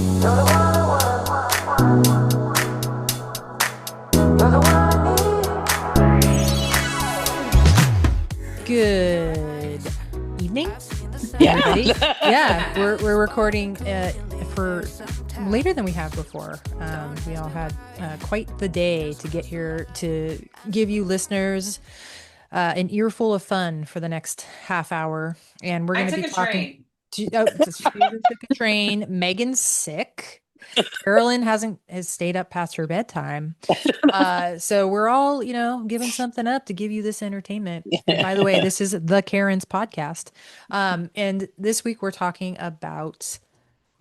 You're the one I want. You're the one I need. Good evening, Yeah. everybody. Yeah, we're recording for later than we have before. We all had quite the day to get here to give you listeners an earful of fun for the next half hour, and we're I going to took be a talking. train. Susan took a train. Megan's sick. Carolyn has stayed up past her bedtime. So we're all, giving something up to give you this entertainment. And by the way, this is the Karen's podcast. And this week we're talking about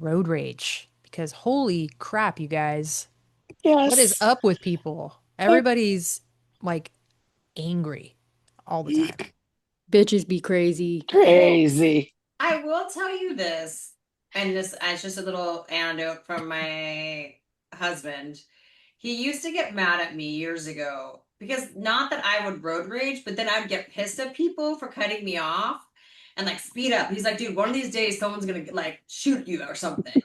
road rage because holy crap, you guys, what is Yes. up with people? Everybody's like angry all the time. Bitches be crazy. Crazy. I will tell you this, and this as just a little anecdote from my husband. He used to get mad at me years ago because not that I would road rage, but then I'd get pissed at people for cutting me off and like speed up. He's like, dude, one of these days someone's gonna like shoot you or something.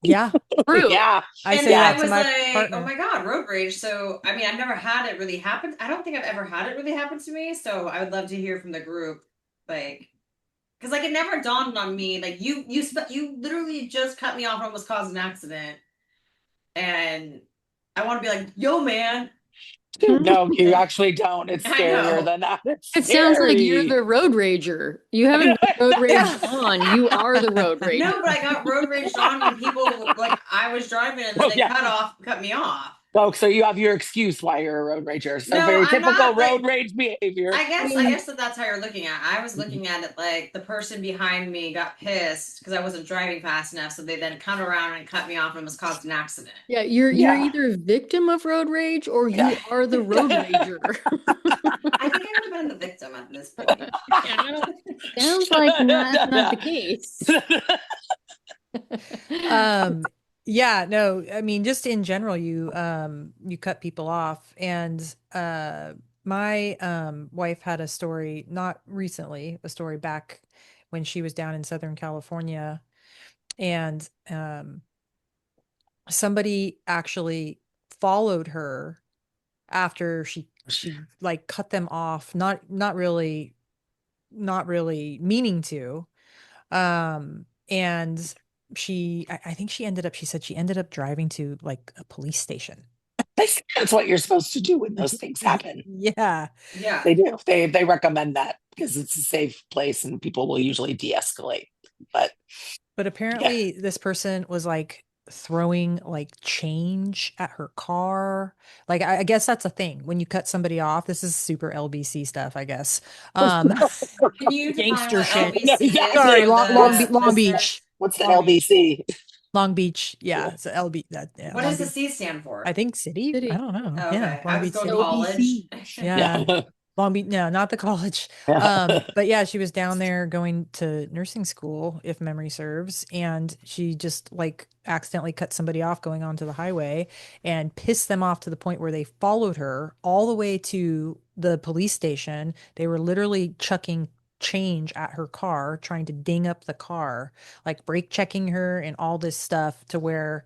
Yeah, True. Yeah. I And say I that to was my like, partner. oh my God, road rage. So, I mean, I've never had it really happen. I don't think I've ever had it really happen to me. So I would love to hear from the group. Like, because like it never dawned on me. Like you literally just cut me off and almost caused an accident. And I want to be like, yo, man. No, you actually don't. It's I know. scarier than that. It's It sounds like you're scary. the road rager. You haven't been road raged Yeah. on. You are the road rager. No, but I got road raged on when people like I was driving and then Oh, they yeah. cut me off. Oh, so you have your excuse why you're a road rager. So No, very I'm typical not, like- road rage behavior. I guess that's how you're looking at it. I was looking at it like the person behind me got pissed because I wasn't driving fast enough, so they then come around and cut me off and almost caused an accident. Yeah, you're Yeah. either a victim of road rage or you Yeah. are the road rager. I think I would have been the victim at this point. Sounds like not the case. Yeah, no, I mean, just in general, you cut people off. And my wife had a story, not recently, a story back when she was down in Southern California, and somebody actually followed her after she like cut them off, not really meaning to. And I think she said she ended up driving to like a police station. That's what you're supposed to do when those things happen. Yeah. Yeah. They do. They recommend that because it's a safe place and people will usually de-escalate. But Apparently this person was like throwing like change at her car. Like I guess that's a thing when you cut somebody off. This is super LBC stuff, I guess. Can you define Gangster what shit. LBC is Sorry, for Long the Beach. listeners? what's the Long Beach. LBC? Long Beach. Yeah, it's LB. Yeah, What Long does the Beach. C stand for? I think city. City. I don't know. Oh, Yeah, okay. I Long was Beach going City. to college. Yeah. Long Beach, no, not the college. But yeah, she was down there going to nursing school, if memory serves, and she just like accidentally cut somebody off going onto the highway and pissed them off to the point where they followed her all the way to the police station. They were literally chucking change at her car, trying to ding up the car, like brake checking her and all this stuff to where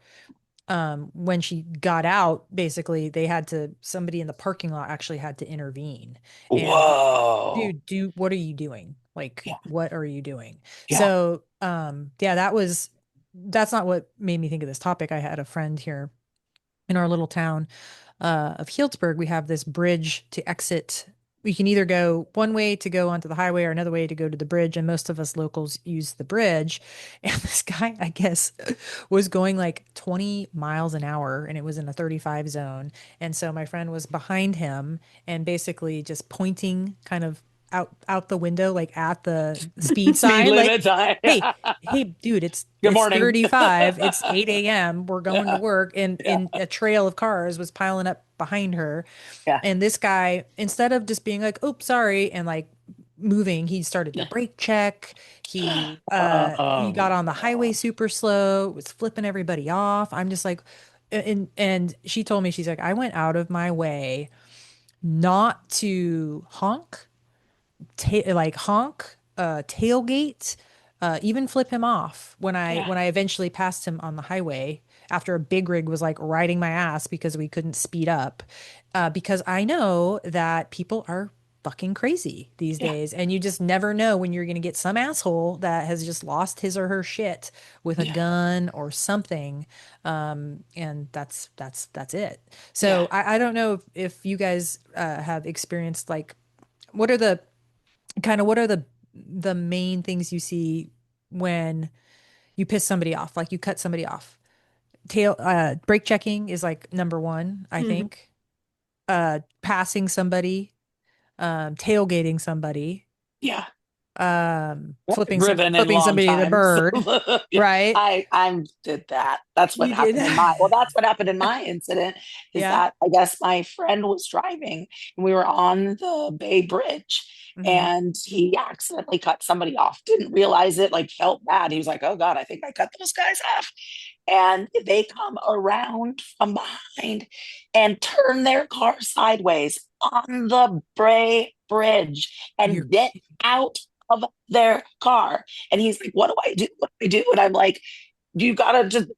when she got out, basically somebody in the parking lot actually had to intervene. And Whoa. dude, what are you doing? Like, Yeah. what are you doing? Yeah. So, yeah, that's not what made me think of this topic. I had a friend here in our little town of Healdsburg. We have this bridge to exit. We can either go one way to go onto the highway or another way to go to the bridge. And most of us locals use the bridge. And this guy, I guess, was going like 20 miles an hour and it was in a 35 zone. And so my friend was behind him and basically just pointing kind of out the window, like at the speed sign. Speed Like, limit time. hey, dude, Good it's morning. 35. It's 8 a.m. We're going to work. And a trail of cars was piling up behind her. Yeah. And this guy, instead of just being like, oops, sorry, and like moving, he started to brake check. He got on the highway super slow, was flipping everybody off. I'm just like, and she told me, she's like, I went out of my way not to honk, tailgate, even flip him off when I Yeah. eventually passed him on the highway after a big rig was like riding my ass because we couldn't speed up. Because I know that people are fucking crazy these Yeah. days, and you just never know when you're going to get some asshole that has just lost his or her shit with a Yeah. gun or something. And that's it. Yeah. So I don't know if you guys have experienced like what are the what are the main things you see when you piss somebody off, like you cut somebody off? Tail brake checking is like number one, I Mhm. think. Passing somebody, tailgating somebody, Yeah. flipping Driven in long somebody the time. So, bird, yeah, right? I did that. That's what You did. happened in my, well, that's what happened in my incident is Yeah. that I guess my friend was driving and we were on the Bay Bridge Hmm. and he accidentally cut somebody off, didn't realize it, like felt bad. He was like, oh God, I think I cut those guys off. And they come around from behind and turn their car sideways on the Bray Bridge You're and get kidding. out of their car. And he's like, what do I do? What do I do? And I'm like, you gotta just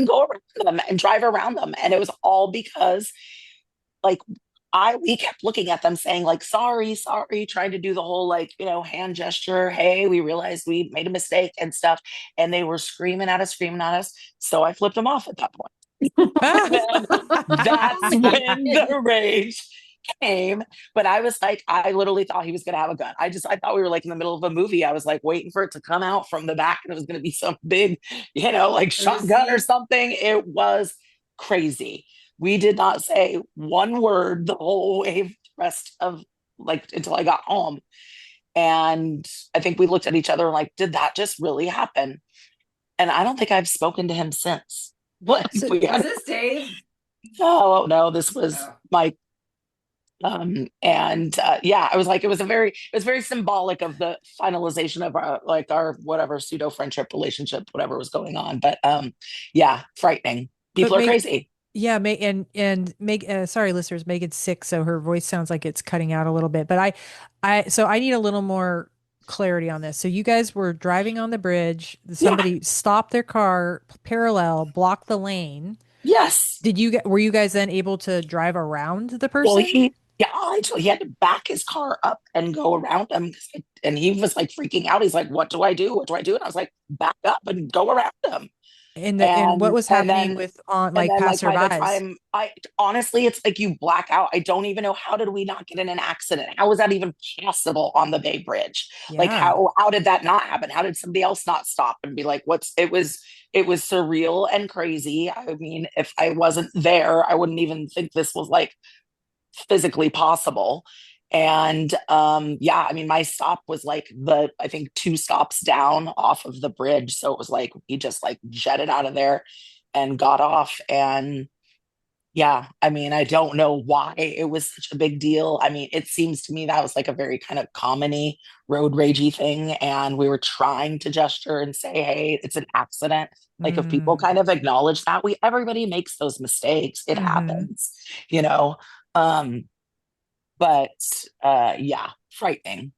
go around them and drive around them. And it was all because like we kept looking at them saying like sorry, sorry, trying to do the whole like, hand gesture, hey, we realized we made a mistake and stuff. And they were screaming at us. So I flipped them off at that point. Then Oh that's my when God. the rage came. But I was like, I literally thought he was gonna have a gun. I thought we were like in the middle of a movie. I was like waiting for it to come out from the back and it was gonna be some big, like shotgun or Uzi. something. It was crazy. We did not say one word the whole way rest of like until I got home. And I think we looked at each other and like, did that just really happen? And I don't think I've spoken to him since. What So we Was had? this Dave? Oh no, this was Oh. Mike. And yeah, I was like, it was very symbolic of the finalization of our whatever pseudo friendship relationship, whatever was going on. But yeah, frightening. but People are make crazy. yeah, make and make sorry listeners, Megan's sick, so her voice sounds like it's cutting out a little bit. But I need a little more clarity on this. So you guys were driving on the bridge, Yeah. somebody stopped their car parallel, blocked the lane. Yes. Were you guys then able to drive around the Well, person? yeah, actually, he had to back his car up and go around him. And he was like freaking out. He's like, what do I do? What do I do? And I was like, back up and go around him. And what was And happening then with on And like then, like, by the passerbys? time I honestly, it's like you black out. I don't even know how did we not get in an accident? How was that even possible on the Bay Bridge? Like, Yeah. how did that not happen? How did somebody else not stop and be like, what's it was surreal and crazy. I mean, if I wasn't there, I wouldn't even think this was like physically possible. And yeah, I mean, my stop was like I think two stops down off of the bridge. So it was like he just like jetted out of there and got off. And yeah, I mean, I don't know why it was such a big deal. I mean, it seems to me that was like a very kind of commony road ragey thing. And we were trying to gesture and say, hey, it's an accident. Like if people Mm. kind of acknowledge that everybody makes those mistakes, it Hmm. happens, you know. Um, but yeah, frightening.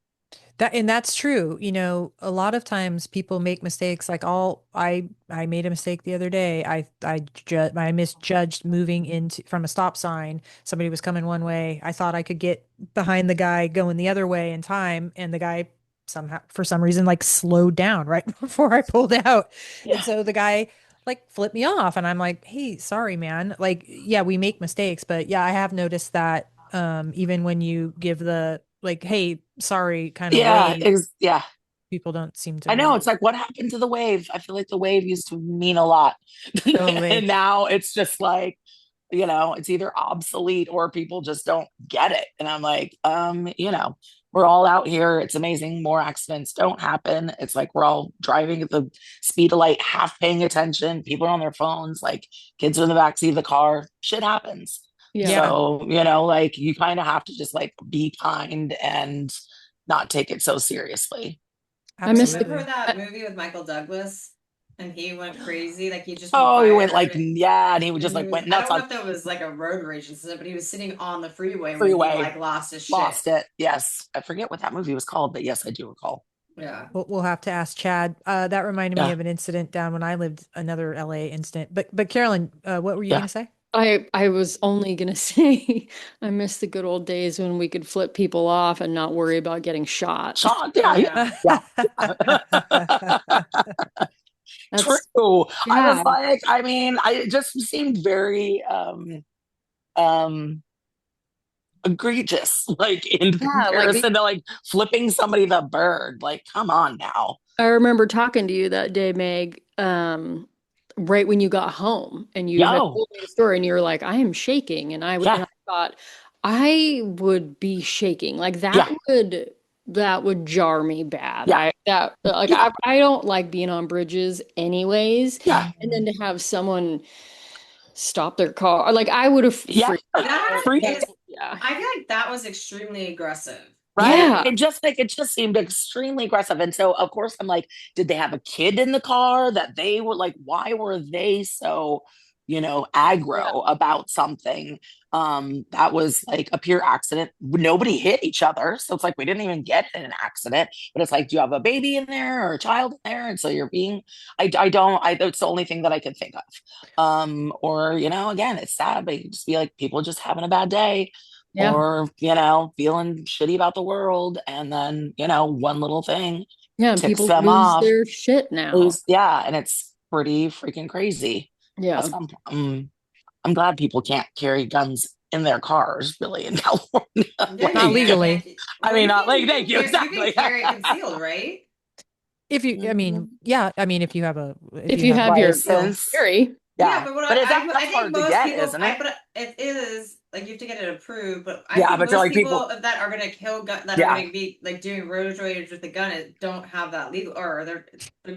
That's true. A lot of times people make mistakes. Like I made a mistake the other day. I misjudged moving into from a stop sign. Somebody was coming one way. I thought I could get behind the guy going the other way in time, and the guy somehow for some reason like slowed down right before I pulled out. And Yeah. so the guy like flipped me off and I'm like, "Hey, sorry, man." Like, yeah, we make mistakes, but yeah, I have noticed that even when you give the like, hey, sorry kind of Yeah, wave, yeah. people don't seem to I know. really It's like, what happened to the wave? I feel like the wave used to mean a lot. totally. And now it's just like, it's either obsolete or people just don't get it. And I'm like, we're all out here. It's amazing. More accidents don't happen. It's like we're all driving at the speed of light, half paying attention. People are on their phones, like kids are in the backseat of the car. Shit happens. Yeah. Yeah, So, like you kind of have to just like be kind and not take it so seriously. I missed Remember absolutely. that movie with Michael Douglas? And he went crazy, like he just went Oh, he went like, fired. yeah, and he would And just he like was, went I nuts don't know on if that was like a road rage incident, but he was sitting on the freeway when he freeway, like lost his shit. lost it. Yes. I forget what that movie was called, but yes, I do recall. Yeah. We'll have to ask Chad. That reminded me Yeah. of an incident down when I lived, another LA incident. But Carolyn, what were you Yeah. gonna say? I was only gonna say I miss the good old days when we could flip people off and not worry about getting shot. Sean, Oh, yeah. yeah. Yeah. True. That's I was yeah, like, I mean, it just seemed very um egregious, like in yeah, like comparison to like flipping somebody the bird. Like, come on now. I remember talking to you that day, Meg, right when you got home and you had Yo, told me the story and you were like, I am shaking. And yeah, I thought I would be shaking. Like yeah, that would jar me bad. yeah, yeah, I don't like being on bridges anyways. yeah, And then to have someone stop their car, like I would have yeah. freaked That out. Freak, is, Yeah. I feel like that was extremely aggressive. right? Yeah. It just seemed extremely aggressive. And so of course I'm like, did they have a kid in the car that they were like, why were they so, Yeah. aggro about something? That was like a pure accident. Nobody hit each other. So it's like we didn't even get in an accident. But it's like, do you have a baby in there or a child in there? And so you're being I don't I that's the only thing that I could think of. Or, again, it's sad, but you could just be like, people just having a bad day Yeah. or feeling shitty about the world, and then one little thing Yeah. And ticks people them lose off. their shit now. Yeah, and it's pretty freaking crazy. Yeah. That's I'm glad people can't carry guns in their cars really in California. Yeah, Not you Like, legally. can. I Well, mean, you not can, like, thank you, you can exactly. carry it concealed, right? If you, I mean, yeah, I mean, if you have If you have your License. carry. Yeah, Yeah, but what but I that's think hard to most get, people, isn't it? but it is like you have to get it approved. But I Yeah, think but you're most like people people. that are gonna kill gun that are Yeah, gonna be like doing road rage with a gun don't have that legal, or they're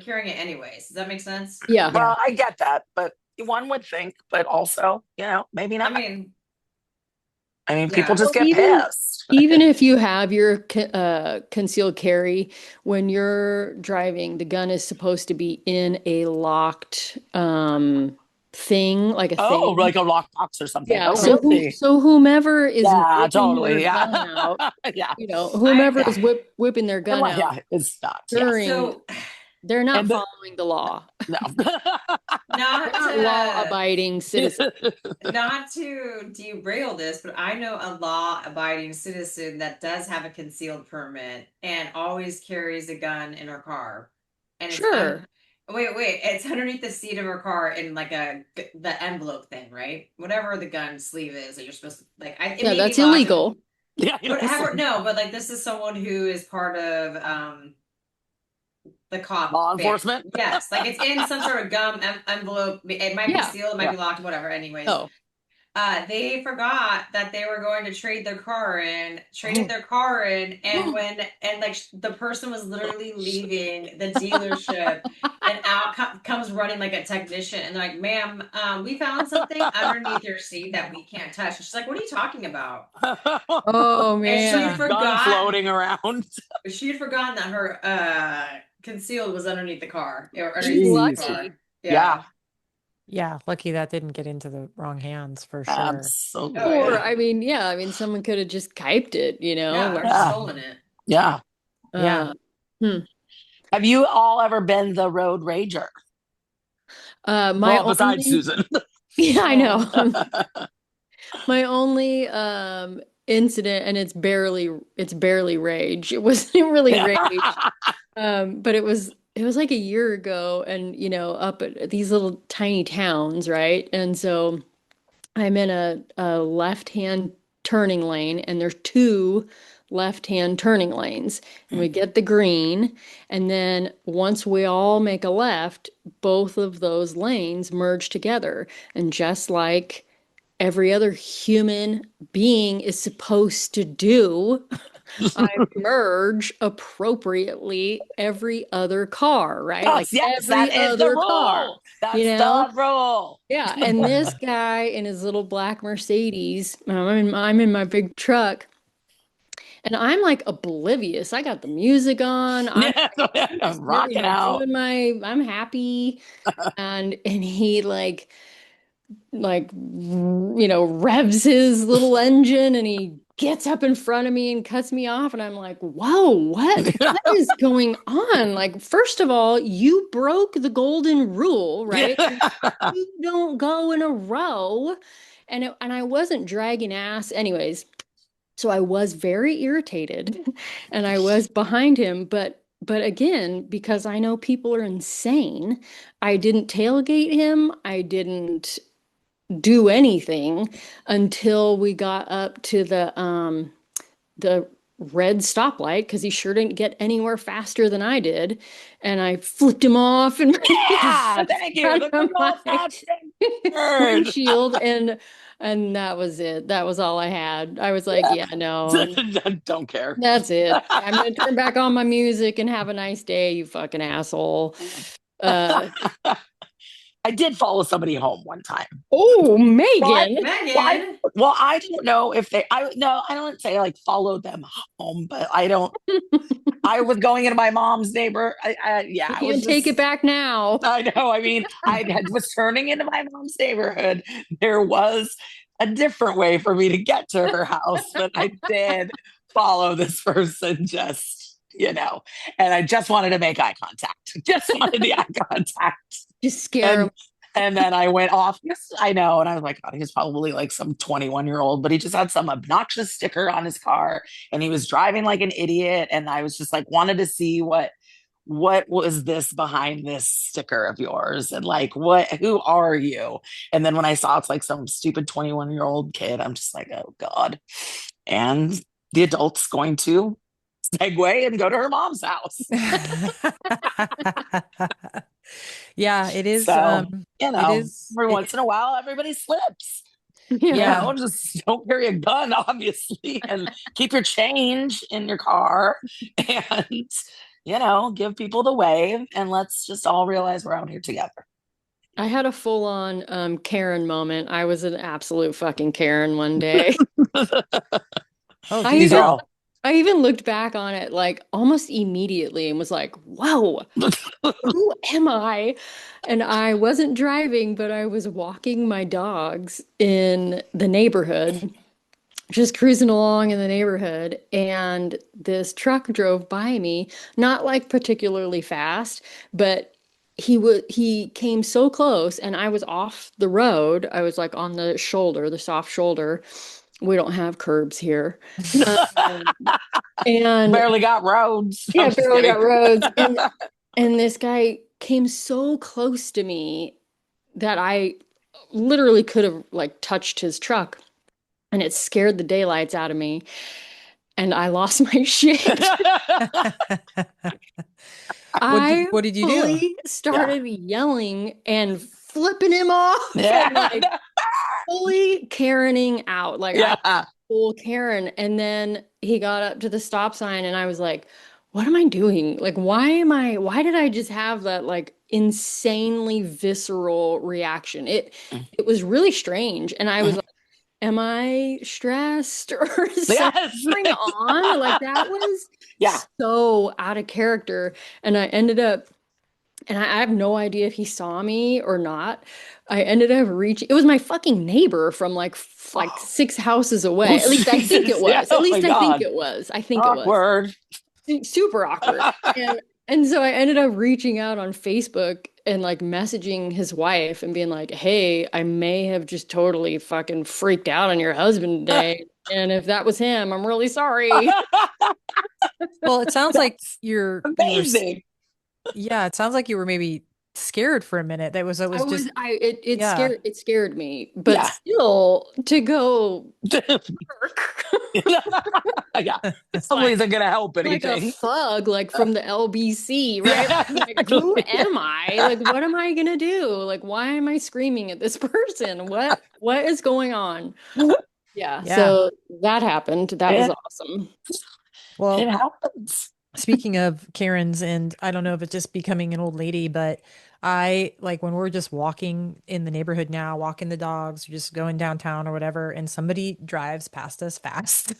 carrying it anyways. Does that make sense? Yeah. yeah, well, I get that, but one would think, but also, maybe I not. mean, I mean, people yeah, just Well, get pissed. even if you have your concealed carry, when you're driving, the gun is supposed to be in a locked thing, like a Oh, thing. like a lockbox or something. Yeah. Oh, So really? whomever is Yeah, whipping their totally. Yeah. gun out, Yeah. whomever Yeah. is whipping their And gun like, out yeah, it's not. Yeah. during, so they're not And following the law. no. They're not not law-abiding citizens. not to derail this, but I know a law-abiding citizen that does have a concealed permit and always carries a gun in her car, and Sure. wait, it's underneath the seat of her car in like the envelope thing, right? Whatever the gun sleeve is that you're supposed to like. It Yeah, may be that's locked. illegal. Yeah. Whatever, no, but like this is someone who is part of the cop Law band. enforcement. Yes, like it's in some sort of gum envelope. It might be Yeah. sealed, it might Yeah. be locked, whatever. Anyways, Oh. they forgot that they were going to traded their car in, and like the person was literally leaving the dealership, and out comes running like a technician, and they're like, "Ma'am, we found something underneath your seat that we can't touch." And she's like, "What are you talking about?" Oh And she man. Gun floating around. had forgotten that her concealed was underneath the car or underneath She's the seat of Jeez. the car. lucky. Yeah. yeah. Lucky that didn't get into the wrong hands for sure. Oh Absolutely. Or, yeah. I mean, someone could have just typed it, Yeah, or like, Yeah. stolen it. Yeah. Yeah. uh, hmm. Have you all ever been the road rager? My Well, besides only, Susan. yeah, I know. Yeah. My only incident, and it's barely rage. It wasn't really rage. But it was like a year ago, and up at these little tiny towns, right? And so I'm in a left-hand turning lane, and there's two left-hand turning lanes. And we get the green, and then once we all make a left, both of those lanes merge together. And just like every other human being is supposed to do, I merge appropriately every other car, right? Like Yes, that every is the other car, rule. you That's know? the rule. Yeah, and this guy in his little black Mercedes, I'm in my big truck, and I'm like oblivious. I got the music on. I'm Yeah, just, rocking out. I'm happy, and he like revs his little engine, and he gets up in front of me and cuts me off, and I'm like, whoa, what is going on? Like, first of all, you broke the golden rule, right? You don't go in a row. And I wasn't dragging ass anyways. So I was very irritated and I was behind him, but again, because I know people are insane, I didn't tailgate him. I didn't do anything until we got up to the red stoplight because he sure didn't get anywhere faster than I did. And I flipped him off and Yeah, thank you. out The of good my old-fashioned word. windshield, and that was it. That was all I had. I was like, yeah, no, Don't care. that's it. I'm gonna turn back on my music and have a nice day, you fucking asshole. Uh, I did follow somebody home one time. oh, Well, Megan. Megan. I don't know if they. I no, I don't say like followed them home, but I don't. I was going into my mom's neighbor. Yeah, You I was can't take it just. back now. I know. I mean, was turning into my mom's neighborhood. There was a different way for me to get to her house, but I did follow this person and I just wanted to make eye contact. Just wanted the eye contact. Just scare him. And then I went off. Yes, I know. And I was like, God, he's probably like some 21-year-old, but he just had some obnoxious sticker on his car and he was driving like an idiot. And I was just like, wanted to see what was this behind this sticker of yours? And like, who are you? And then when I saw it's like some stupid 21-year-old kid, I'm just like, oh God. And the adult's going to segue and go to her mom's house. Yeah, it is. So, It is. every once in a while, everybody slips. Yeah. Just don't carry a gun, obviously, and keep your change in your car and, give people the wave and let's just all realize we're out here together. I had a full-on Karen moment. I was an absolute fucking Karen one day. Oh, I do even tell. I even looked back on it like almost immediately and was like, whoa, who am I? And I wasn't driving, but I was walking my dogs in the neighborhood, just cruising along in the neighborhood. And this truck drove by me, not like particularly fast, but he came so close and I was off the road. I was like on the shoulder, the soft shoulder. We don't have curbs here. Um, and Barely got roads. yeah, I'm just barely kidding. got roads. And this guy came so close to me that I literally could have like touched his truck, and it scared the daylights out of me, and I lost my shit. I What did you do? fully started yelling and flipping him off and like Yeah. fully Karening out. Like I Yeah. full Karen. And then he got up to the stop sign and I was like, what am I doing? Like, why did I just have that like insanely visceral reaction? It was really strange. And I was like, am I stressed or something Yes. going on? Like that was Yeah. so out of character. And I ended up and I have no idea if he saw me or not. I ended up reaching, it was my fucking neighbor from like 6 houses away. Oh, At least I think it Jesus. Yeah. was. At Oh my least I think God. it was. I think it was. Awkward. Super awkward. And so I ended up reaching out on Facebook and like messaging his wife and being like, hey, I may have just totally fucking freaked out on your husband today. And if that was him, I'm really sorry. Well, it sounds like Amazing. yeah, it sounds like you were maybe scared for a minute. It was just yeah. It scared me, but Yeah. still to go work. Yeah. Probably isn't going to help Like a anything. thug, like from the LBC, right? Yeah, I'm like, who am I? Like, what am I gonna do? Like, why am I screaming at this person? What is going on? Yeah, Yeah. so that happened. That was Yeah. awesome. Well, It happens. speaking of Karens, and I don't know if it's just becoming an old lady, but I like when we're just walking in the neighborhood now, walking the dogs, or just going downtown or whatever, and somebody drives past us fast.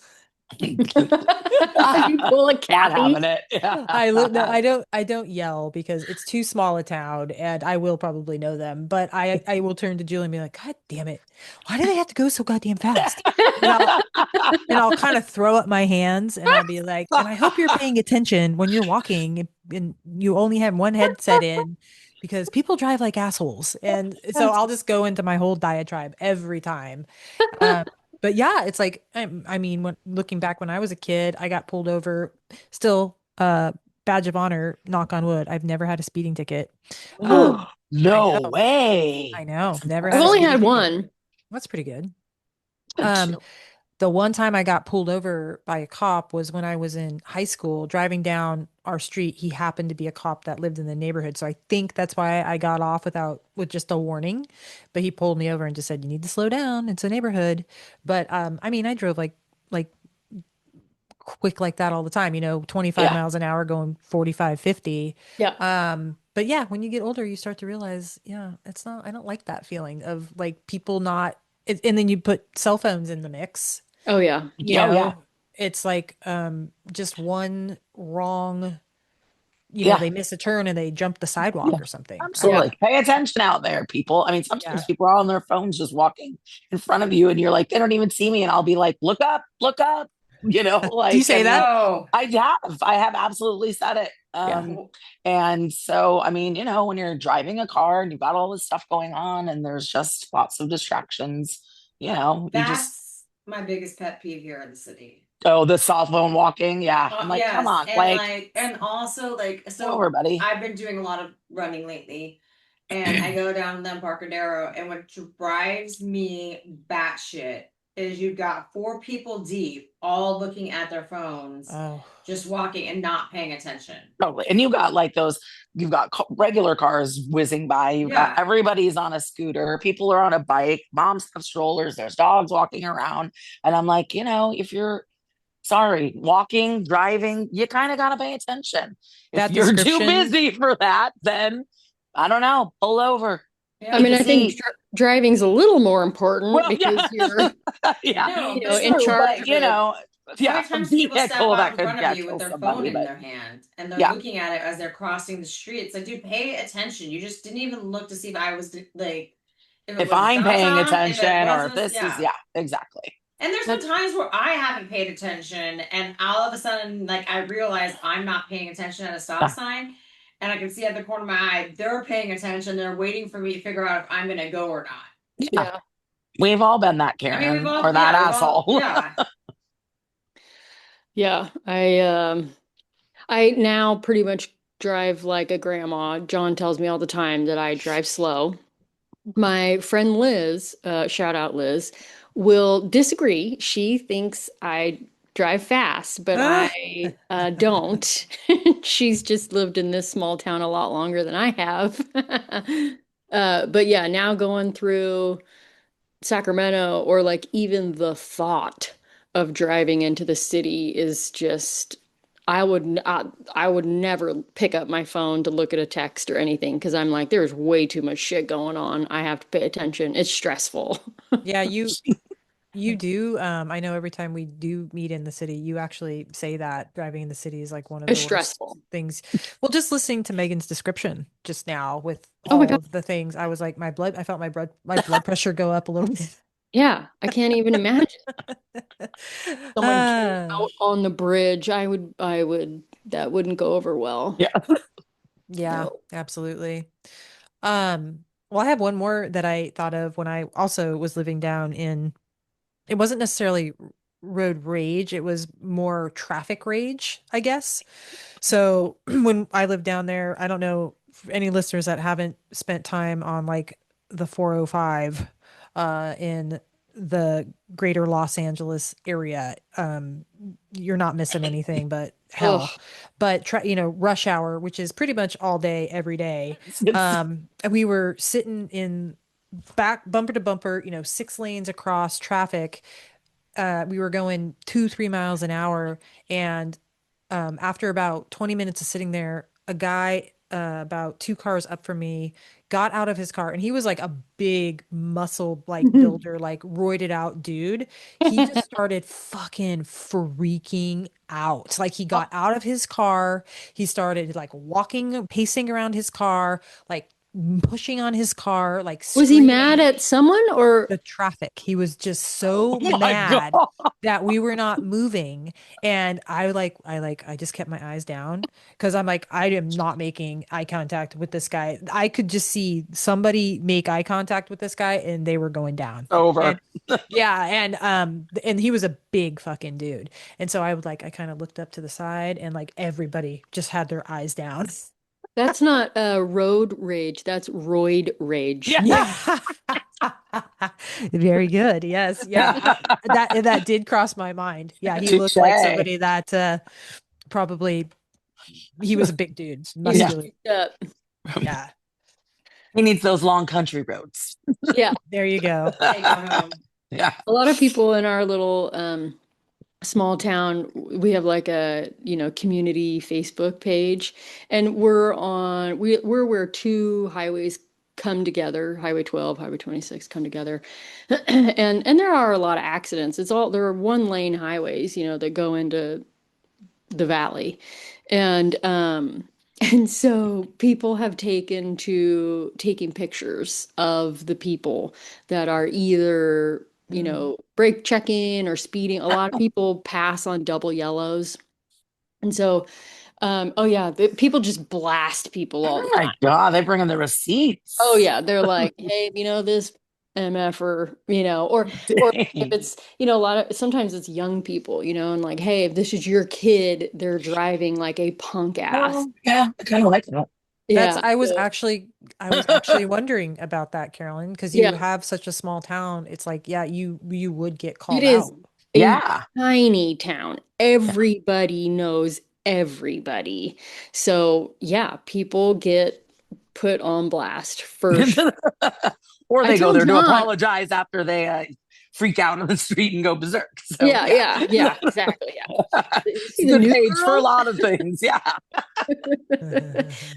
You pull a Not Kathy. having it. Yeah. No, I don't yell because it's too small a town and I will probably know them, but I will turn to Julie and be like, God damn it. Why do they have to go so goddamn fast? And I'll kind of throw up my hands and I'll be like, and I hope you're paying attention when you're walking and you only have one headset in because people drive like assholes. And so I'll just go into my whole diatribe every time. Um, but yeah, it's like, I mean, when looking back when I was a kid, I got pulled over, still, badge of honor, knock on wood. I've never had a speeding ticket. Um, I No know, way. I know, That's never I've had a only impressive. speeding had ticket. one. That's pretty good. Good Um, too. the one time I got pulled over by a cop was when I was in high school driving down our street. He happened to be a cop that lived in the neighborhood. So I think that's why I got off with just a warning. But he pulled me over and just said, "You need to slow down. It's a neighborhood." But I mean, I drove like quick like that all the time, 25 Yeah. miles an hour going 45, 50. Yeah. But yeah, when you get older, you start to realize, yeah, I don't like that feeling of like people not, and then you put cell phones in the mix, Oh yeah. you Oh yeah. know, it's like just one wrong, Yeah. they miss a turn and they jump the Yeah. sidewalk or something. I don't Yeah. know. Absolutely. Pay attention out there, people. I mean, sometimes Yeah. people are on their phones just walking in front of you and you're like, they don't even see me. And I'll be like, look up, Do you like, say that? Oh, I have absolutely said it. Yeah. And so, I mean, when you're driving a car and you've got all this stuff going on and there's just lots of distractions, you just, that's my biggest pet peeve here in the city. oh, the cell phone walking. Yeah. I'm like, come Yes, on, like, and also pull over, so buddy. I've been doing a lot of running lately, and I go down the Embarcadero, and what drives me batshit is you've got four people deep, all looking at their phones, Oh, just walking and not paying attention. Totally. And you got like you've got regular cars whizzing by. You've got Yeah, everybody's on a scooter. People are on a bike. Moms have strollers. There's dogs walking around. And I'm like, if you're sorry, walking, driving, you kind of got to pay attention. If that you're too description. busy for that, then I don't know, pull over, I yeah. take mean, a I think seat. driving's a little more important Well, because yeah, you're, yeah, No, but it's in true. charge But, of it. how yeah, many a times do people step vehicle out that in could, front of yeah, you with kill their phone somebody. in But their hand and they're yeah, looking at it as they're crossing the street? It's like, dude, pay attention. You just didn't even look to see if I was like, if it if was a I'm stop paying sign, if it attention or if wasn't, this is, yeah. yeah, exactly. And there's been That's times where I haven't paid attention, and all of a sudden, like I realize I'm not paying attention at a stop Yeah. sign, and I can see at the corner of my eye they're paying attention. They're waiting for me to figure out if I'm going to go or not. Yeah. yeah. We've all been that I mean, Karen or that we've all, asshole. yeah. Yeah. I now pretty much drive like a grandma. John tells me all the time that I drive slow. My friend Liz, shout out Liz, will disagree. She thinks I drive fast, but Ah. I don't. She's just lived in this small town a lot longer than I have. But yeah, now going through Sacramento or like even the thought of driving into the city is just I would never pick up my phone to look at a text or anything because I'm like there's way too much shit going on. I have to pay attention. It's stressful. Yeah, you do. I know every time we do meet in the city, you actually say that driving in the city is like one of It's the worst stressful. things. Well, just listening to Megan's description just now with Oh my all God. of the things, I was like, I felt my blood pressure go up a little bit. Yeah, I can't even imagine someone Uh, out on the bridge. That wouldn't go over well. Yeah. yeah, No. absolutely. Well, I have one more that I thought of when I also was living down in, it wasn't necessarily road rage, it was more traffic rage, I guess. So when I lived down there, I don't know if any listeners that haven't spent time on like the 405 in the greater Los Angeles area. You're not missing anything but Ugh. hell. But rush hour, which is pretty much all day, every day. It's And we were sitting in back bumper to bumper, 6 lanes across traffic. We were going 2, 3 miles an hour, and after about 20 minutes of sitting there, a guy about 2 cars up from me got out of his car, and he was like a big muscle like builder, like roided out dude. He just started fucking freaking out. Like he got out of his car, he started like walking, pacing around his car, like pushing on his car, like Was he mad screaming at someone or the traffic. He was just Oh so my mad God. that we were not moving. And I just kept my eyes down because I'm like, I am not making eye contact with this guy. I could just see somebody make eye contact with this guy and they were going down. And Over. yeah, and he was a big fucking dude. And so I kind of looked up to the side and like everybody just had their eyes down. that's not road rage, that's roid rage. Yeah. Yeah. Very good. Yes. Yeah. That did cross my mind. Yeah, he looked like Touche. somebody that probably he was a big dude, He was Yeah. muscular. jacked up. Yeah. He needs those long country roads. Yeah. There you go. Take her home. Yeah. A lot of people in our little small town, we have like a, community Facebook page, and we're where two highways come together, Highway 12, Highway 26 come together. And there are a lot of accidents. There are one lane highways, that go into the valley. And and so people have taken to taking pictures of the people that are either, brake checking or speeding. A lot of people pass on double yellows. And so, oh yeah, people just blast people all Oh the my time. God. They bring in the receipts. Oh yeah, they're like, hey, this MF or, or if Dang. it's, sometimes it's young people, and like, hey, if this is your kid, they're driving like a punk ass. Oh, yeah. I kind of like that. That's Yeah. So, I was actually wondering about that, Carolyn, because you yeah, have such a small town. It's like, yeah, you would get it called is out. a Yeah. tiny town. Everybody knows everybody. So yeah, people get put on blast for sure. Or I they go tell there to John, apologize after they freak out on the street and go berserk. So, yeah, yeah. yeah, yeah, exactly. Yeah. You It's see a the good new page for a girl? lot of things. Yeah.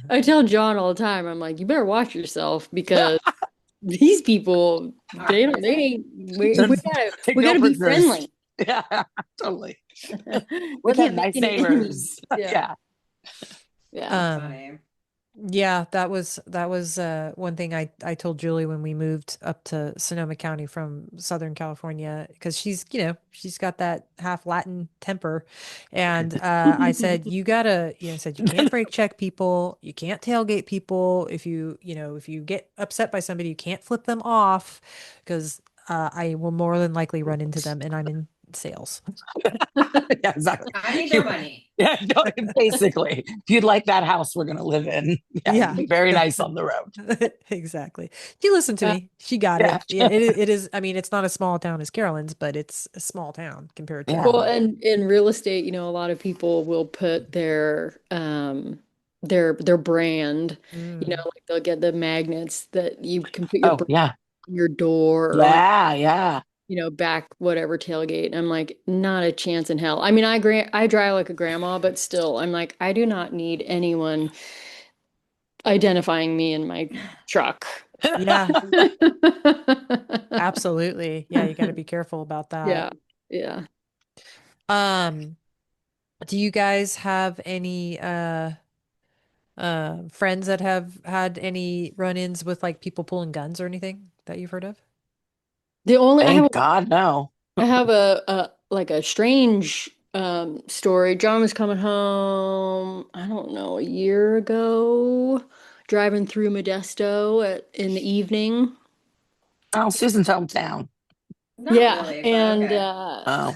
I tell John all the time, I'm like, you better watch yourself because these people, they ain't, Take we no gotta be prisoners. friendly. Yeah, totally. We We're the can't make nice any enemies. neighbors. Yeah, Yeah. yeah. That's Um, funny. Yeah, that was one thing I told Julie when we moved up to Sonoma County from Southern California because she's got that half Latin temper, and I said I said you can't brake check people, you can't tailgate people. If you get upset by somebody, you can't flip them off because I will more than likely run into them, and I'm in sales. Yeah, exactly. I need their money. Yeah, no, basically. If you'd like that house we're gonna live in, yeah, Yeah. be very nice on the road. Exactly. She listened to Yeah. me. She got Yeah. it. Yeah, it is. I mean, it's not a small town as Carolyn's, but it's a small town compared to. Yeah. Well, and in real estate, a lot of people will put their brand, Mm. like they'll get the magnets that you can put your Oh, brand yeah. on your door or on, Yeah, yeah. back whatever tailgate. And I'm like, not a chance in hell. I mean, I drive like a grandma, but still, I'm like, I do not need anyone identifying me in my truck. Yeah, absolutely. Yeah, you got to be careful about that. Yeah, yeah. Um, do you guys have any friends that have had any run-ins with like people pulling guns or anything that you've heard of? The only Thank God, no. I have a like a strange story. John was coming home, I don't know, a year ago, driving through Modesto in the evening. Oh, Susan's hometown. Not Yeah, really, but and okay. Oh.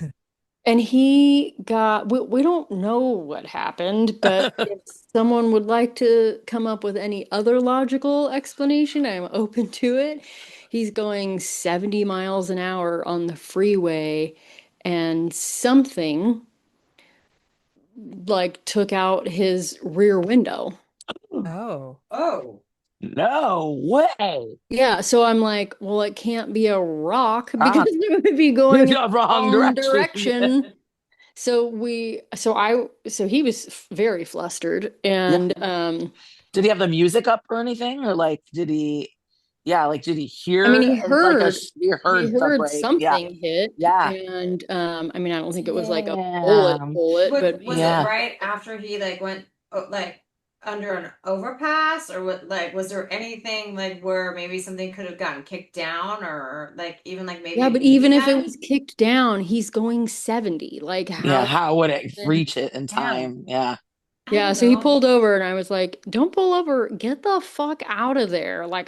he got we don't know what happened, but if someone would like to come up with any other logical explanation, I'm open to it. He's going 70 miles an hour on the freeway and something like took out his rear window. Oh. Oh, No way. Yeah, so I'm like, well, it can't be a rock because Ah, it would be you're going in the the wrong wrong direction. direction. So he was very flustered Yeah. and Did he have the music up or anything? Or like, did he, yeah, like, did he I mean, hear like he he heard the heard break? Yeah. something hit, Yeah. and I mean, I don't think it was like a Damn. bullet, but Was it Yeah. right after he like went like under an overpass, or what? Like, was there anything like where maybe something could have gotten kicked down, or like even like maybe yeah, a but BB even if it gun? was kicked down, he's going 70. Like, Yeah. how? How would it Then- reach it in Damn. time? Yeah. I Yeah, don't so he know. pulled over, and I was like, "Don't pull over, get the fuck out of there!" Like,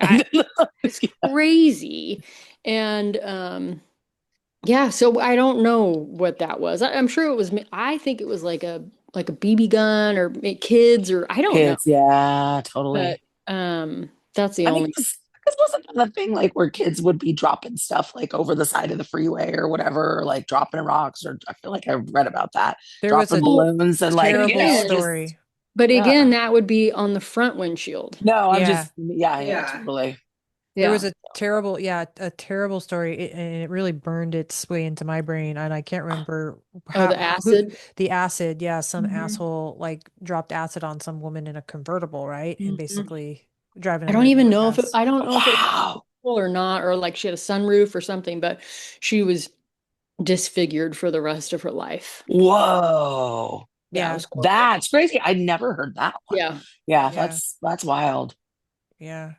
it's crazy, and yeah, so I don't know what that was. I'm sure it was. I think it was like a BB gun or kids, or I don't know. Kids. Yeah, But totally. that's the I think only. this wasn't the thing like where kids would be dropping stuff like over the side of the freeway or whatever, or like dropping rocks, or I feel like I read about that. There was Dropping a Oh, balloons and like, but you terrible know, again, just story. yeah. that would be on the front windshield. No, I'm Yeah. just yeah, Yeah. totally. There Yeah. was a terrible story, and it really burned its way into my brain, and I can't remember Oh, the acid. the acid. Yeah, some Mhm. asshole like dropped acid on some woman in a convertible, right? And Mhm. basically driving I under don't an even know if overpass. I don't know if it was Wow. full or not, or like she had a sunroof or something, but she was disfigured for the rest of her life. Whoa. Yeah, it Yeah, was horrible. That's crazy. I never heard that one. Yeah. Yeah, yeah, that's wild. yeah,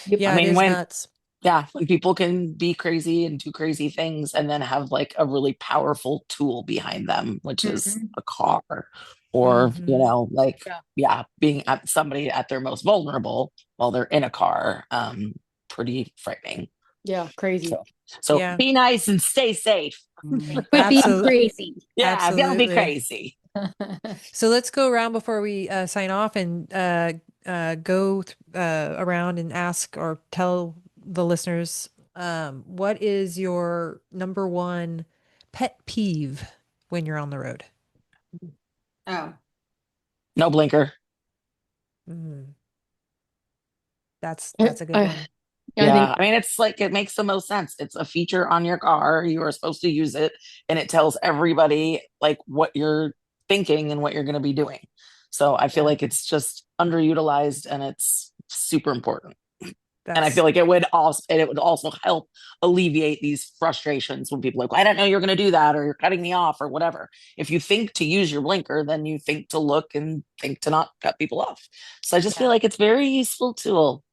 Yep. I yeah. It mean, is when nuts. yeah, like people can be crazy and do crazy things and then have like a really powerful tool behind them, which is Mhm. a car or, you Hmm. know, like, Yeah. yeah, being at somebody at their most vulnerable while they're in a car. Pretty frightening. Yeah, crazy. So Yeah, be nice and stay safe. But be absolutely, crazy. Yeah, don't be absolutely. crazy. So let's go around before we sign off and around and ask or tell the listeners what is your number one pet peeve when you're on the road? Oh, No blinker. Mm, that's I, a good I, one. I think, Yeah, I mean, it's like it makes the most sense. It's a feature on your car. You are supposed to use it, and it tells everybody like what you're thinking and what you're going to be doing. So I feel Yeah, like it's just underutilized, and it's super important. And I that's feel like it would also help alleviate these frustrations when people are like, "Well, I didn't know you're going to do that, or you're cutting me off, or whatever." If you think to use your blinker, then you think to look and think to not cut people off. So I just feel yeah. like it's a very useful tool.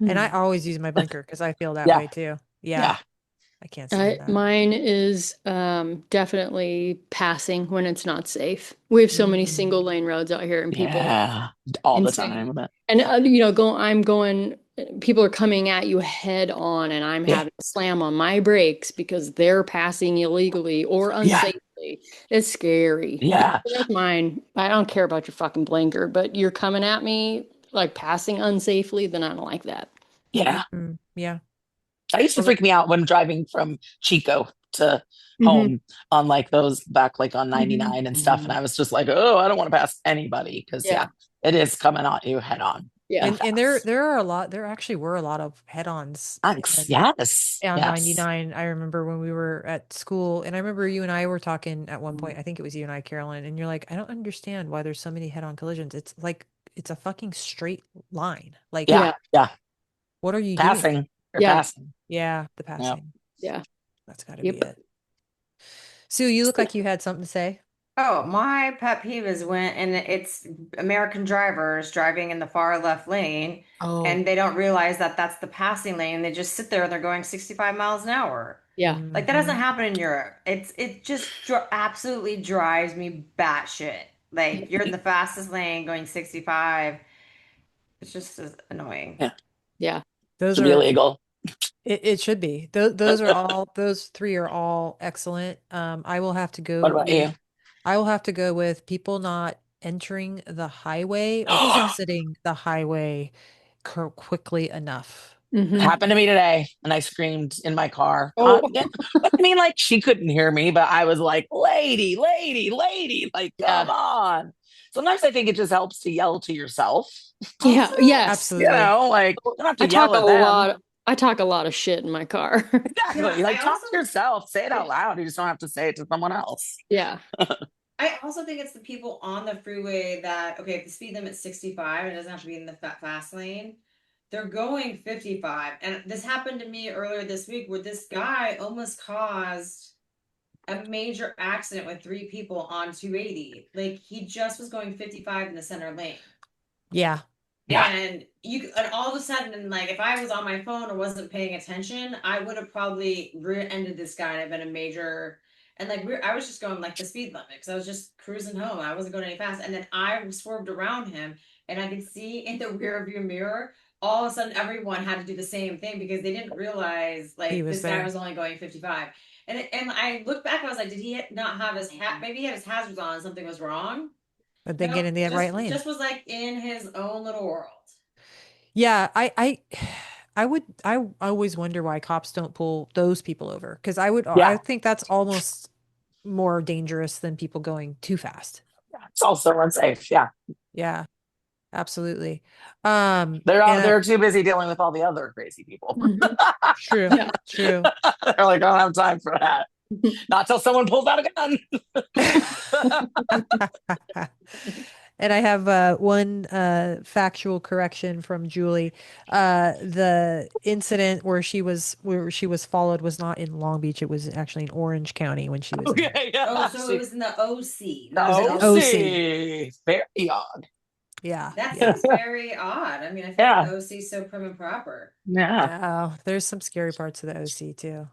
And I hmm. always use my blinker because I feel that Yeah, way too. Yeah, yeah, I can't stand that. Mine is definitely passing when it's not safe. We have so many Mm, single lane roads out here, and people yeah, all the insane. time. And I'm going. People are coming at you head on, and I'm Yeah, having to slam on my brakes because they're passing illegally or yeah, unsafely. It's scary. yeah, So that's mine. I don't care about your fucking blinker, but you're coming at me like passing unsafely, then I don't like that. yeah. yeah. That used to Well, that, freak me out when driving from Chico to Hmm. home on like those back like on Hmm. 99 and stuff. And I was just like, oh, I don't want to pass anybody because Yeah. yeah, it is coming on you head on Yeah. and and fast. there actually were a lot of head-ons Thanks. Yes. on Yes. 99. I remember when we were at school, and I remember you and I were talking at one point. I think it was you and I, Carolyn, and you're like, I don't understand why there's so many head-on collisions. It's like it's a fucking straight line. Like, Yeah. Yeah. Yeah. what are you doing? Passing. You're Yeah. passing. Yeah, the Yeah. passing. Yeah. That's got to be Yep. it. Sue, you look like you had something to say. oh, my pet peeve is when, and it's American drivers driving in the far left lane, Oh, and they don't realize that that's the passing lane. They just sit there and they're going 65 miles an hour. yeah. Like that doesn't Mhm. happen in Europe. It just absolutely drives me batshit. Like you're in the fastest lane going 65. It's just annoying. Yeah. Yeah. Those Should be are illegal. it should be. Those are all those three are all excellent. What about you? I will have to go with people not entering the highway or exiting the highway quickly enough. Hmm. Happened to me today, and I screamed in my car. Oh, Yeah, I mean, like she couldn't hear me, but I was like, "Lady, lady, lady!" Like, come yeah. on. Sometimes I think it just helps to yell to yourself. Yeah. Also, Yes. you Absolutely. know, like you don't have I to talk yell a at them. lot. I talk a lot of shit in my car. Yeah, Exactly. I Like talk also to yourself. Say it out loud. You just don't have to say it to someone else. Yeah. I also think it's the people on the freeway that, okay, if the speed limit's 65, it doesn't have to be in the fast lane. They're going 55. And this happened to me earlier this week where this guy almost caused a major accident with 3 people on 280. Like he just was going 55 in the center lane. Yeah. Yeah. And and all of a sudden, like if I was on my phone or wasn't paying attention, I would have probably rear-ended this guy and have been a major. And like I was just going like the speed limit because I was just cruising home. I wasn't going any fast. And then I swerved around him, and I could see in the rear view mirror. All of a sudden, everyone had to do the same thing because they didn't realize like He was this guy there. was only going 55. And I looked back, I was like, did he not have his hat? Maybe he had his hazards on and something was wrong. But then No, get in the right lane. Just was like in his own little world. Yeah, I always wonder why cops don't pull those people over because I Yeah. think that's almost more dangerous than people going too fast. It's also unsafe. Yeah. Yeah, absolutely. They're too busy dealing with all the other crazy people. True. Yeah. True. They're like, I don't have time for that. Not till someone pulls out a gun. And I have one factual correction from Julie. The incident where she was followed was not in Long Beach. It was actually in Orange County when she was in there. Okay, yeah. Oh, so it was in the OC. The not the OC. Very odd. Yeah. That Yeah. seems very odd. I mean, I feel Yeah. like the OC is so prim and proper. Yeah. Oh, there's some scary parts of the OC too.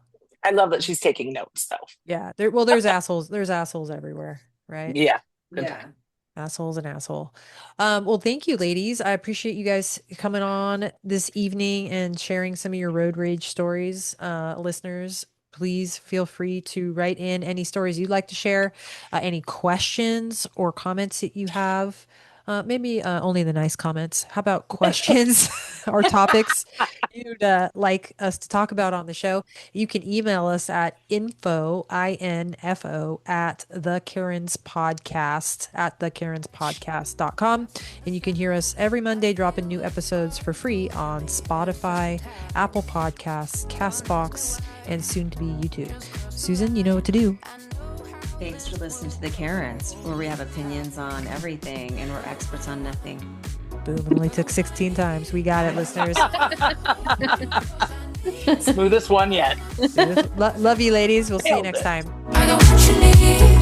I love that she's taking notes though. Yeah. There's assholes. There's assholes everywhere, right? Yeah. Good Yeah. time. Assholes and asshole. Well, thank you, ladies. I appreciate you guys coming on this evening and sharing some of your road rage stories. Listeners, please feel free to write in any stories you'd like to share, any questions or comments that you have. Maybe only the nice comments. How about questions or topics you'd like us to talk about on the show? You can email us at info at thekarenspodcast.com. And you can hear us every Monday dropping new episodes for free on Spotify, Apple Podcasts, Castbox, and soon to be YouTube. Susan, you know what to do. Thanks for listening to The Karens, where we have opinions on everything and we're experts on nothing. Boom. It only took 16 times. We got it, listeners. Smoothest one yet. Love you, ladies. We'll see you Nailed next it. time. I got what you need.